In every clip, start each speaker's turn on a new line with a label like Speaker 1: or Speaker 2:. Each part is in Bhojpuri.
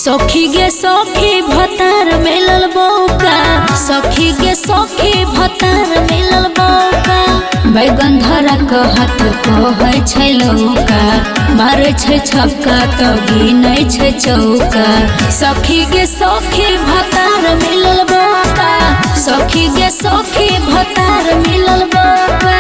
Speaker 1: सखी गे सखी भतार मिलल बौका, सखी गे सखी भतार मिलल बौका। बैगन धरा के हाथ कहै छै लौका, मारे छै छक्का तो गिनै छै चौका। सखी गे सखी भतार मिलल बौका, सखी गे सखी भतार मिलल बौका।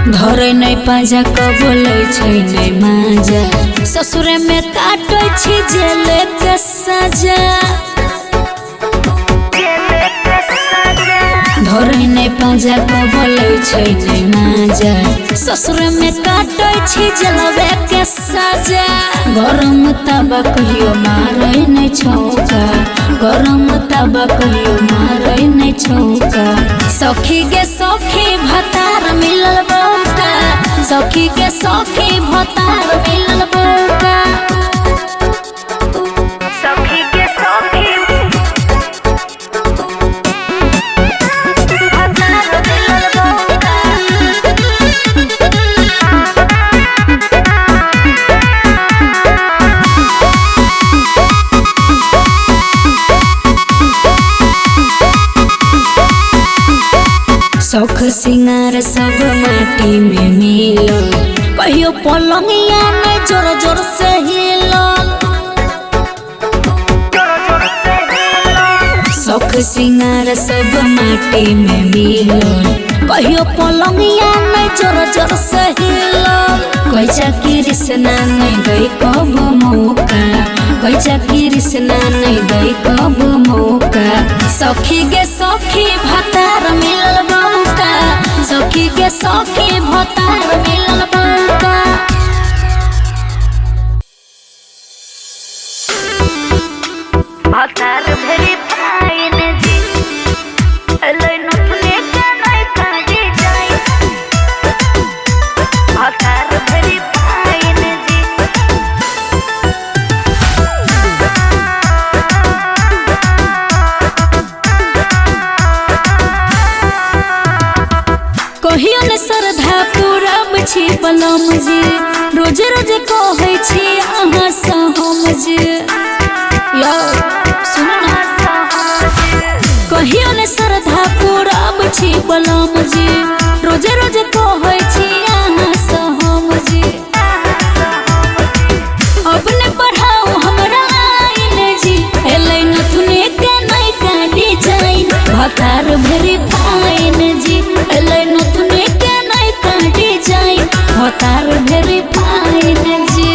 Speaker 1: धरे नहीं पाजा बोले छै नहीं माजा, ससुरे में काटे छी जेले के सजा। धरे नहीं पाजा बोले छै नहीं माजा, ससुरे में काटे छी जेलवे के सजा। गरम तबा कहियो मारे नहीं छौका, गरम तबा कहियो मारे नहीं छौका। सखी गे सखी भतार मिलल बौका, सखी के सखी भतार मिलल बौका।
Speaker 2: सखी के सखी भतार मिलल बौका।
Speaker 1: शौख सिंगार सब माटी में मिलल, कहियो पलंगिया में जोर जोर से हिलल। शौख सिंगार सब माटी में मिलल, कहियो पलंगिया में जोर जोर से हिलल। कैसा कृष्णा नहीं गई कब मौका, कैसा कृष्णा नहीं गई कब मौका। सखी गे सखी भतार मिलल बौका, सखी गे सखी भतार मिलल बौका।
Speaker 2: भतार भेरी पाइन जी, एलै नथुने के नहीं काजी जाई। भतार भेरी पाइन जी।
Speaker 1: कहियो ने श्रद्धा पूरब छी बलम जी, रोज रोज कहै छी अहाँ से हम जी। यो सुन ना, कहियो ने श्रद्धा पूरब छी बलम जी, रोज रोज कहै छी अहाँ से हम जी। अपने पढ़ाओ हमरा आइन जी, एलै नथुने के नहीं काटी जाइन। भतार भेरी पाइन जी, एलै नथुने के नहीं काटी जाइन। भतार भेरी पाइन जी।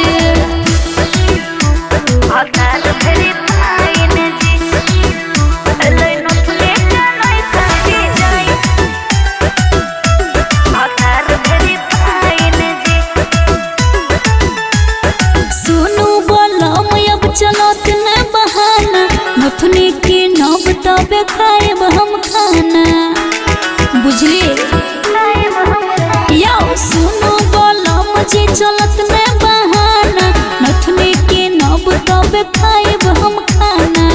Speaker 2: भतार भेरी पाइन जी, एलै नथुने के नहीं काजी जाई। भतार भेरी पाइन जी।
Speaker 1: सुनु बोलम अब चलत न बहाना, नथुनी के नब तबे खाएब हम खाना। बुझली यो सुनु बोलम जी चलत न बहाना, नथुनी के नब तबे खाएब हम खाना।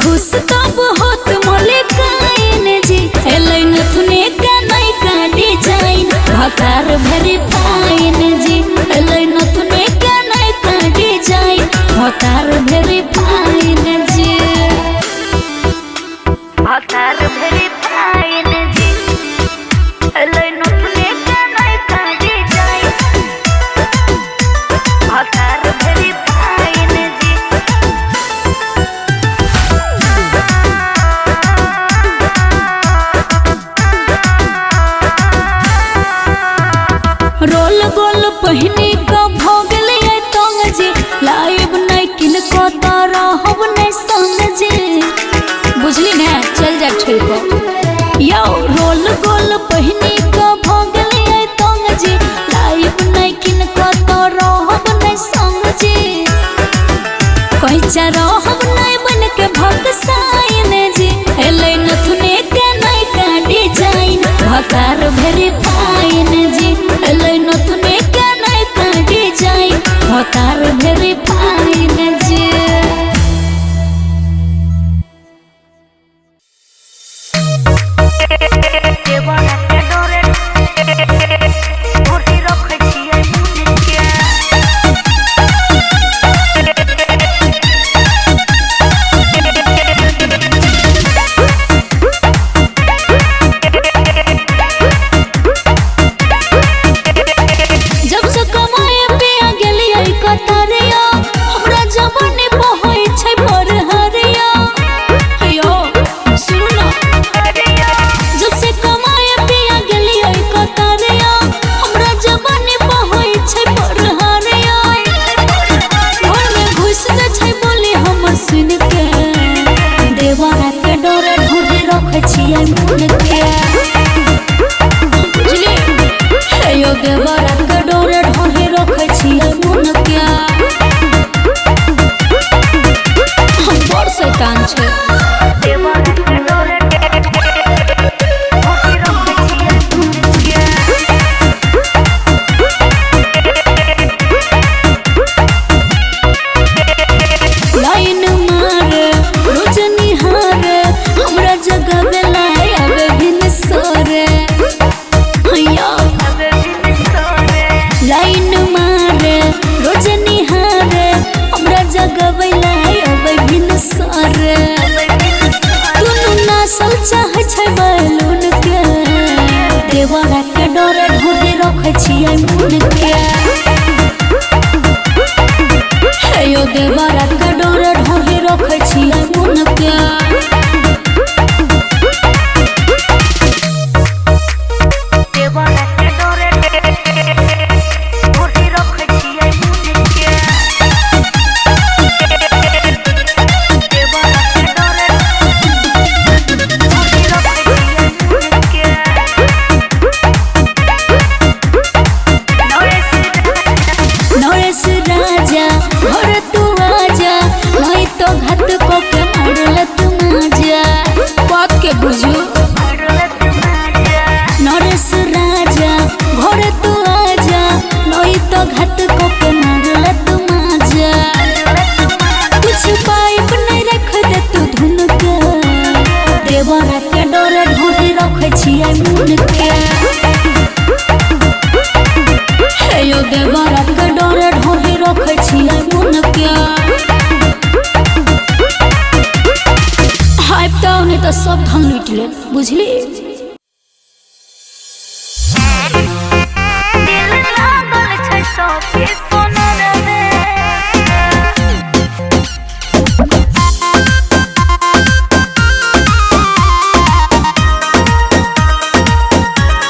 Speaker 1: खुश तब होत मलिकाइन जी, एलै नथुने के नहीं काटी जाइन। भतार भेरी पाइन जी, एलै नथुने के नहीं काटी जाइन। भतार भेरी पाइन जी।
Speaker 2: भतार भेरी पाइन जी, एलै नथुने के नहीं काजी जाई। भतार भेरी पाइन जी।
Speaker 1: रोल गोल पहिनी का भोगले तंग जी, लाइब नहीं किन को तो रहब नहीं संग जी। बुझली ना, चल जा छोड़ को। यो रोल गोल पहिनी का भोगले तंग जी, लाइब नहीं किन को तो रहब नहीं संग जी। कैसा रहब नहीं बन के भक्त साइन जी, एलै नथुने के नहीं काटी जाइन। भतार भेरी पाइन जी, एलै नथुने के नहीं काटी जाइन। भतार भेरी पाइन। देवरा के डोरे ढोहे रखे छियै मन क्या हम बड़ शैतान छै
Speaker 2: देवरा के डोरे ढोहे रखे छियै मन क्या
Speaker 1: लाइन मारे रोज निहारे हमरा जगह बेला आवे बिन सोरे हैया लाइन मारे रोज निहारे हमरा जगह बेला आवे बिन सोरे दुनू ना सब चाहे छै बैलून के देवरा के डोरे ढोहे रखे छियै मन के यो देवरा के डोरे ढोहे रखे छियै मन के
Speaker 2: देवरा के डोरे ढोहे रखे छियै मन के देवरा के डोरे ढोहे रखे छियै मन के
Speaker 1: नरेश राजा घर तू आजा नहीं तो घात को के मारल तू आजा बात के बुझू नरेश राजा घर तू आजा नहीं तो घात को के मारल तू आजा कुछ पाइप नहीं रख दे तू धुन के देवरा के डोरे ढोहे रखे छियै मन के यो देवरा के डोरे ढोहे रखे छियै मन के हाइप तो नहीं तो सब धन लूट ले बुझली
Speaker 2: दिल लागल छै सौखे सोनर में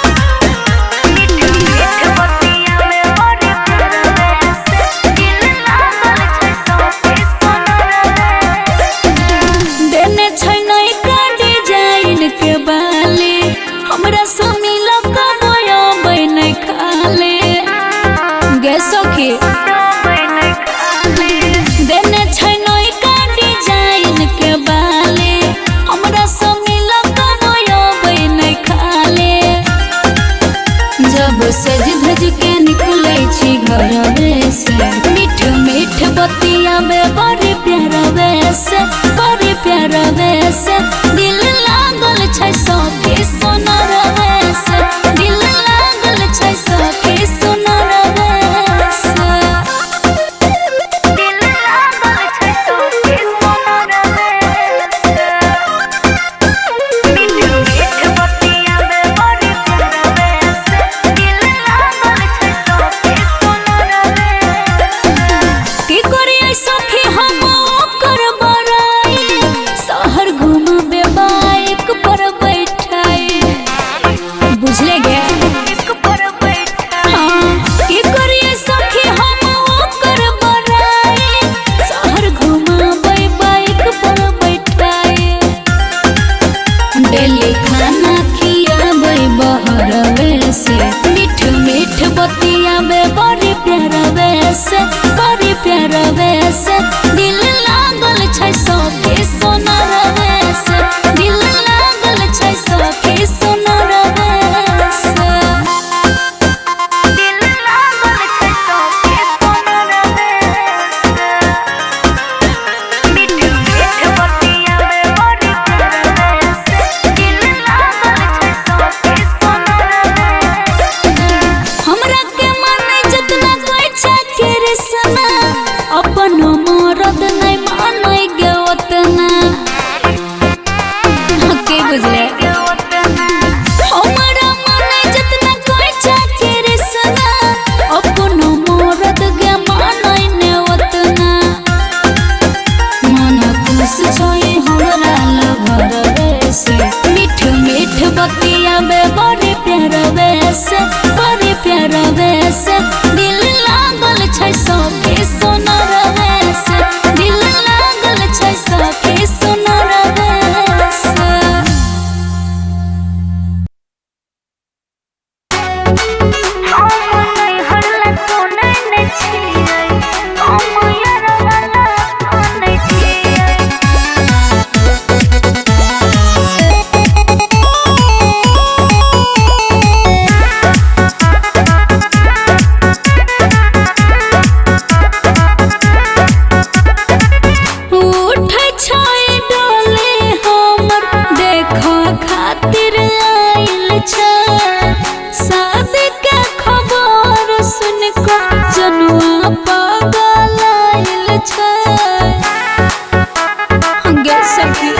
Speaker 2: मीठ मीठ बतिया में बड़े प्यार से दिल लागल छै सौखे सोनर में
Speaker 1: देने छै नई का डिजाइन के बाली हमरा समी लगा बोया बने खाले गे सखी देने छै नई का डिजाइन के बाली हमरा समी लगा बोया बने खाले जब से धज के निकले छी घरवे से मीठ मीठ बतिया में बड़ी प्यारवे से बड़ी प्यारवे से दिल लागल छै सखी सोनरवे से दिल लागल छै सखी सोनरवे से
Speaker 2: दिल लागल छै सौखे सोनर में मीठ मीठ बतिया में बड़े प्यार से दिल लागल छै सौखे सोनर में
Speaker 1: की करियै सखी हम ओकर बड़ाई शहर घुमबे बाइक पर बैठाई बुझले गे
Speaker 2: एक पर बैठा
Speaker 1: हाँ की करियै सखी हम ओकर बड़ाई शहर घुमबे बाइक पर बैठाई डेली खाना खियाबै बहरवे से मीठ मीठ बतियाबे बड़ी प्यारवे से बड़ी प्यारवे से दिल लागल छै सखी सोनरवे से दिल लागल छै सखी सोनरवे से
Speaker 2: दिल लागल छै सौखे सोनर में मीठ मीठ बतिया में बड़े प्यार से दिल लागल छै सौखे सोनर में
Speaker 1: हमरा के माने जितना कोई चाकिर सना अपन मरद नहीं माने गे उतना के बुझले हमरा माने जितना कोई चाकिर सना अपन मरद गे माने ने उतना मन खुश छोई हमरा लभरवे से मीठ मीठ बतिया में बड़ी प्यारवे से बड़ी प्यारवे से दिल लागल छै सखी सोनरवे से दिल लागल छै सखी सोनरवे से को जनुआ पागल छै गे सखी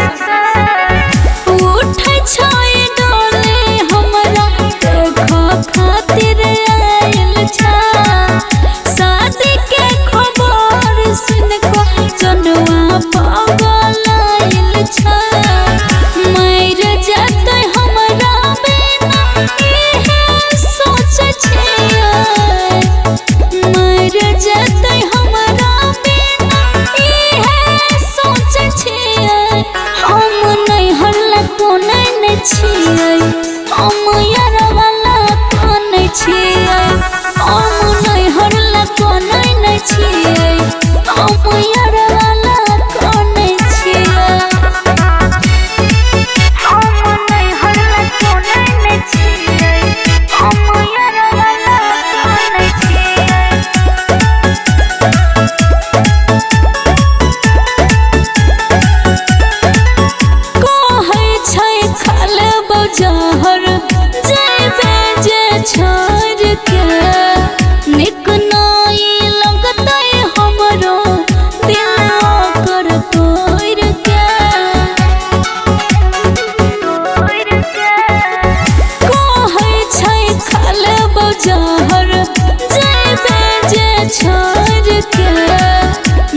Speaker 1: उठै छै डोले हमरा देखा खातिर आयल छै शादी के खबर सुन को जनुआ पागल छै मर जतै हमरा बिना इहे सोच छियै मर जतै हमरा बिना इहे सोच छियै हम नैहर कोने नै छियै हम यारवाला कोने छियै हम नैहर कोने नै छियै हम यारवाला कोने छियै जहर जैबे जे छोड़ के निक नाई लगतै हमरो दिल कर तोड़ के कहै छै खालेबो जहर जैबे जे छोड़ के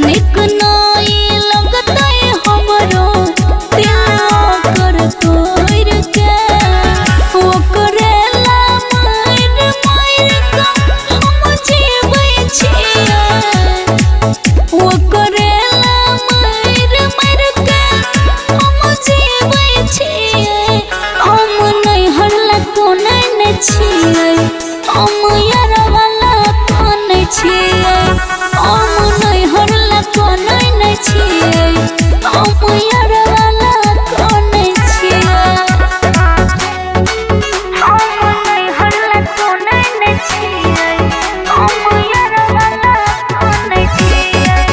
Speaker 1: निक नाई लगतै हमरो दिल कर तोड़ के छियै हम यारवाला कोने छियै हम नैहर कोने नै छियै हम यारवाला कोने छियै हम नैहर कोने नै छियै हम यारवाला कोने छियै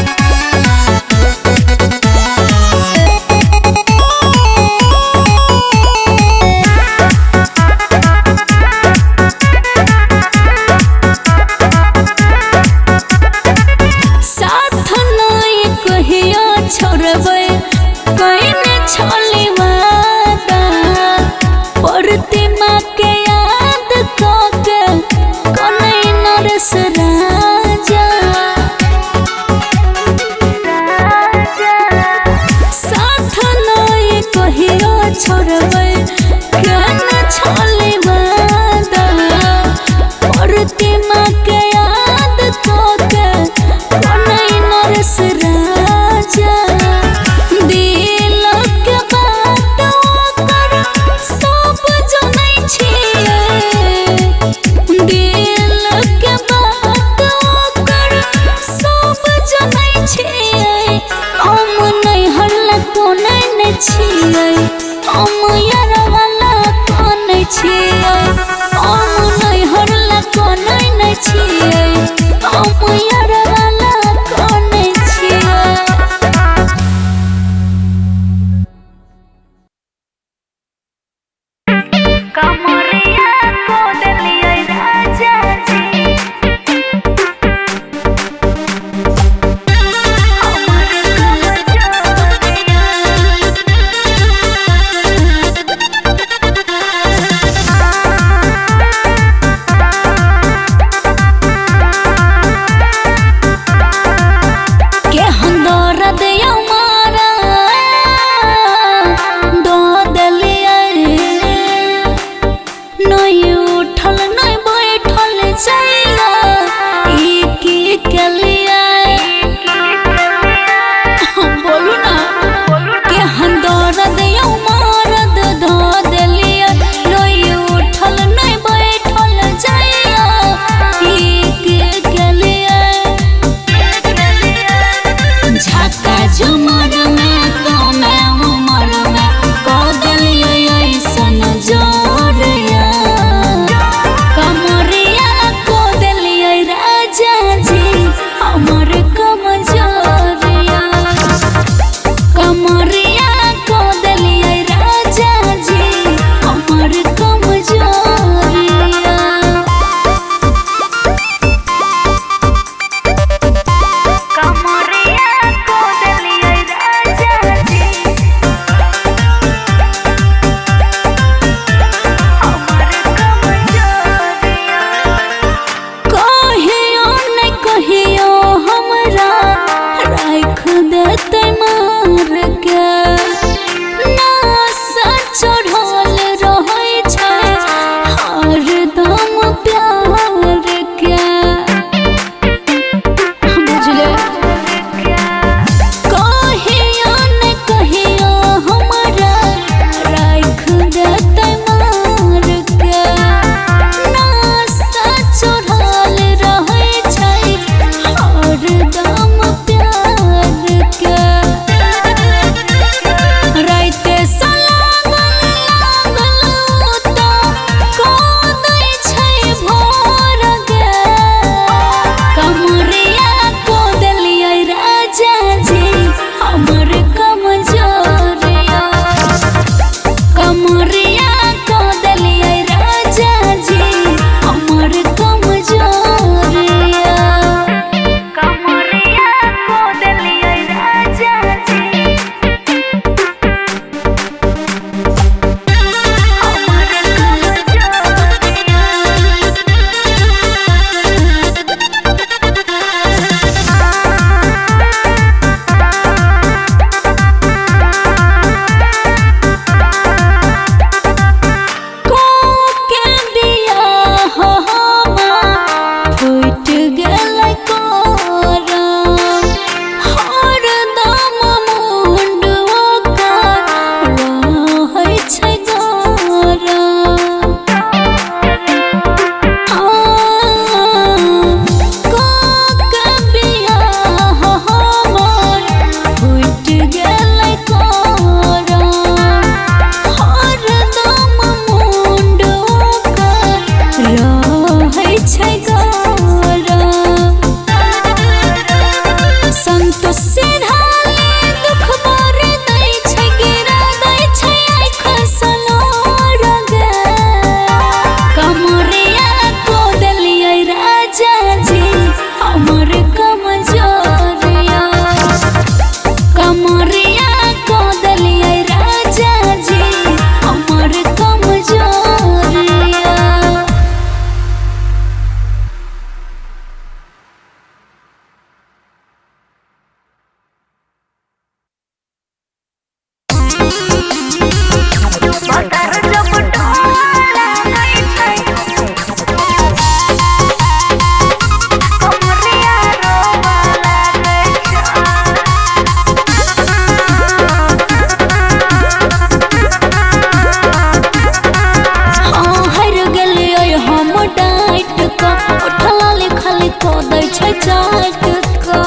Speaker 1: का उठला ले खाली को दै छै चाट का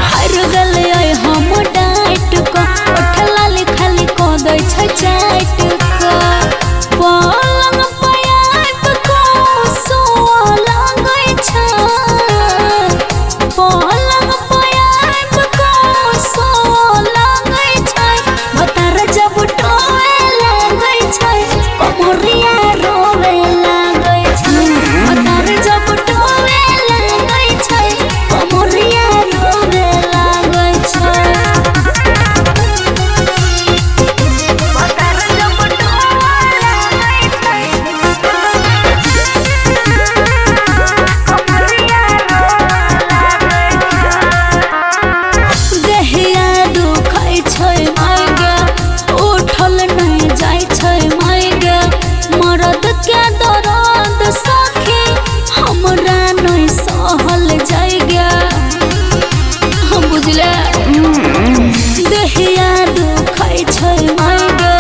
Speaker 1: हर गले आए हम डाइट का उठला ले खाली को दै छै चाट का पलंग पयात को सोआ लागै छै पलंग पयात को सोआ लागै छै भतर जब टोए लागै छै कमरिया रोवे लागै छै भतर जब टोए लागै छै कमरिया रोवे लागै छै देहिया दुखै छै मायगे उठल नहीं जाय छै मायगे मरद के दर्द सखी हमरा नहीं सहल जाय गे हम बुझले देहिया दुखै छै मायगे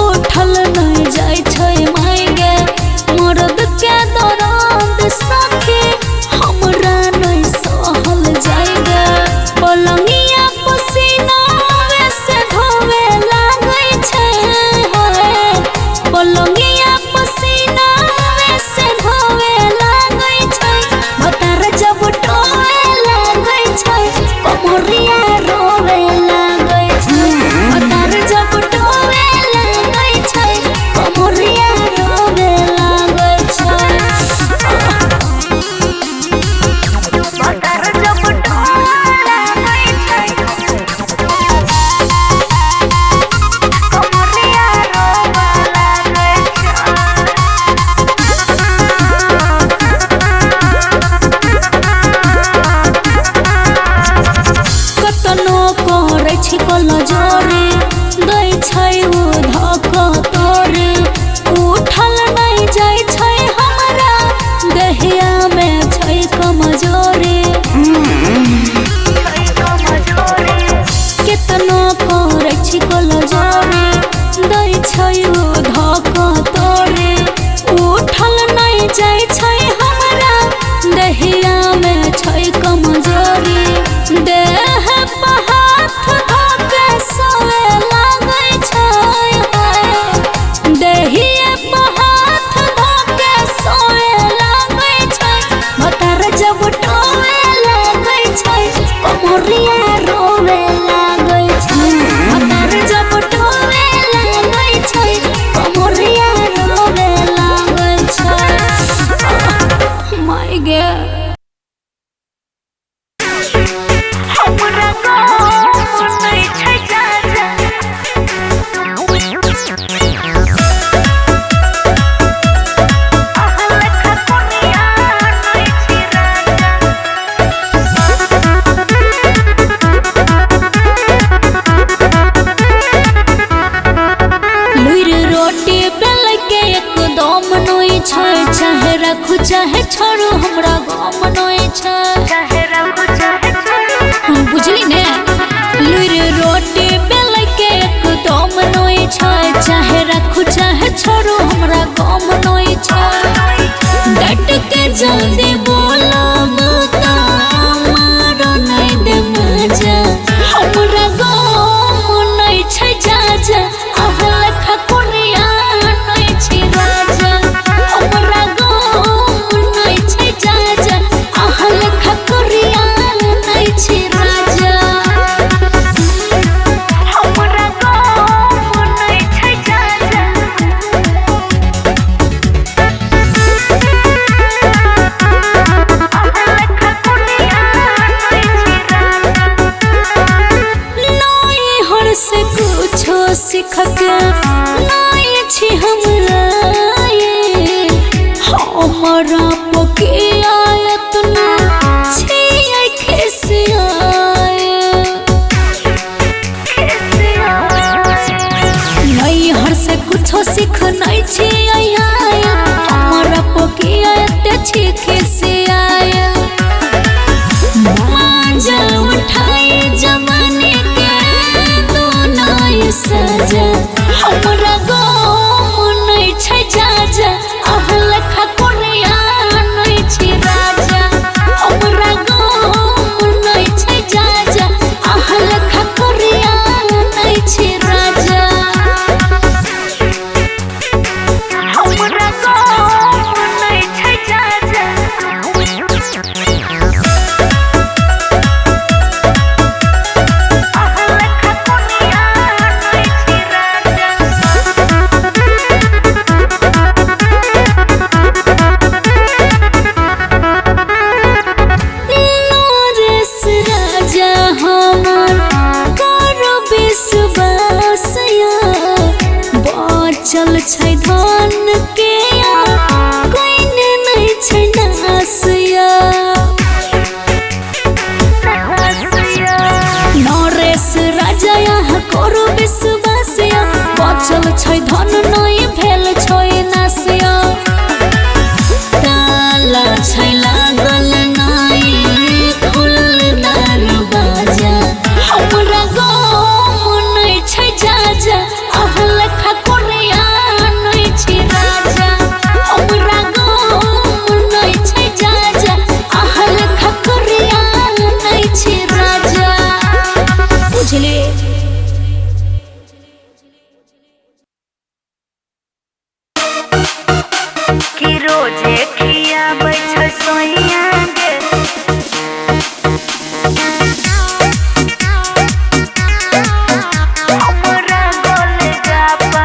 Speaker 1: उठल नहीं जाय छै मायगे मरद के दर्द सखी हमरा नहीं सहल जाय गे पलंगिया पसीना से धोवे लागै छै पलंगिया पसीना से धोवे लागै छै भतर जब टोए लागै छै कमरिया रोवे लागै छै भतर जब टोए लागै छै कमरिया रोवे लागै छै कतनो करे छी कल जोरे दै छै ओ धक तोरे उठल नहीं जाय छै हमरा देहिया में छै कमजोरी केतनो करे छी कल जोरे दै छै ओ धक तोरे उठल नहीं जाय छै हमरा देहिया में छै कमजोरी देह पर हाथ धोके सोए लागै छै देहिए पर हाथ धोके सोए लागै छै भतर जब टोए लागै छै कमरिया रोवे लागै छै भतर जब टोए लागै छै कमरिया रोवे लागै छै माय गे रोटी बेल के एकदम नोई छै चाहे रखू चाहे छोड़ू हमरा गम नोई छै बुझली ने लुर रोटी बेल के एकदम नोई छै चाहे रखू चाहे छोड़ू हमरा गम नोई छै डट के जल्दी बोलब त मारो नहीं दे मजा हमरा गम नहीं छै जा अहल खकुरिया नहीं छी राजा हमरा गम नहीं छै जा अहल खकुरिया नहीं छी राजा हमरा गम नहीं छै जा से कुछो सीख के नहीं छी हमरा हमरा पकिया इतना छियै नहीं हर से कुछो सीख नहीं छियै हमरा पकिया इतना छी खिसिया मांझा उठाई जमाने के सजा हमरा गम नहीं छै जा छै धन नहीं भेल छै नासिया ताला छै लागल नहीं खुलल दरवाजा हमरा गाम नहीं छै जाजा अहल खकुरिया नहीं छै राजा हमरा गाम नहीं छै जाजा अहल खकुरिया नहीं छै राजा बुझले।
Speaker 2: कि रोजे खियाबै छै सोइया गे हमरा गोलगप्पा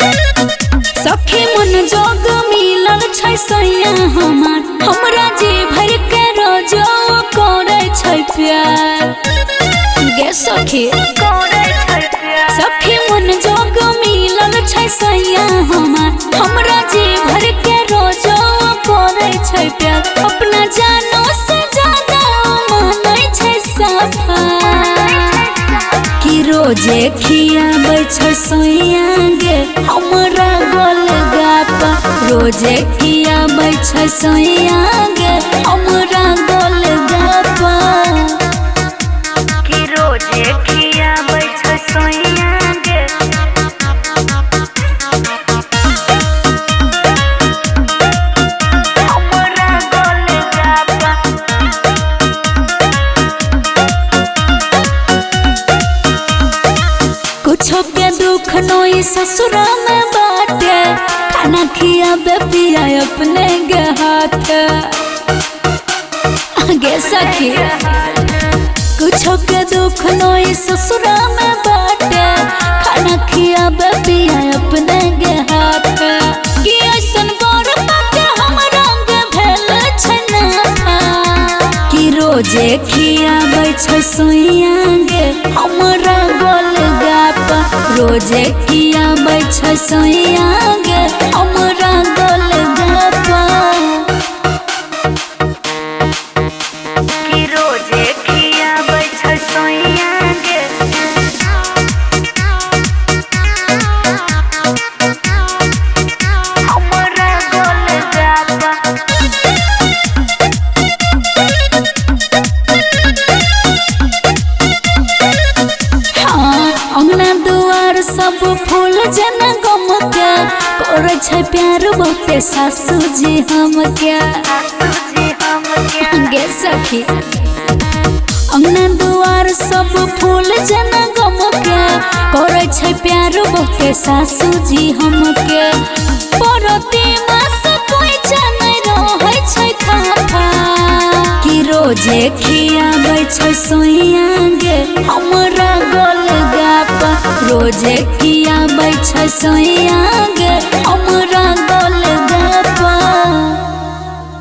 Speaker 1: सखी मन जोग मिलल छै सैया हमार हमरा जी भर के रोजो करे छै प्यार गे सखी
Speaker 2: करे छै प्यार
Speaker 1: सखी मन जोग मिलल छै सैया हमार हमरा जी भर के रोजो करे छै प्यार अपना जानो से ज्यादा मानै छै सफा कि रोजे खियाबै छै सैया गे हमरा गोलगप्पा रोजे खियाबै छै सैया गे हमरा गोलगप्पा
Speaker 2: कि रोजे खियाबै छै सोइया गे हमरा गोलगप्पा
Speaker 1: कुछो के दुख नोई ससुरा में बाटे खाना खियाबे पिया अपने गे हाथ गे सखी कुछो के दुख नोई ससुरा में बाटे खाना खियाबे पिया अपने गे हाथ कि ऐसन बर बाटे हमरा गे भेल छै ना कि रोजे खियाबै छै सैया गे हमरा गोलगप्पा रोजे खियाबै छै सैया गे हमरा गोलगप्पा
Speaker 2: कि रोजे खियाबै छै सोइया गे हमरा गोलगप्पा
Speaker 1: हाँ अंगना दुआर सब फूल जना गम के करे छै प्यार बहुते सासू जी हमके
Speaker 2: सासुजी हमके
Speaker 1: गे सखी अंगना दुआर सब फूल जना गम के करे छै प्यार बहुते सासू जी हमके परती मास कोई जानै रहै छै खाफा कि रोजे खियाबै छै सैया गे हमरा गोलगप्पा रोजे खियाबै छै सैया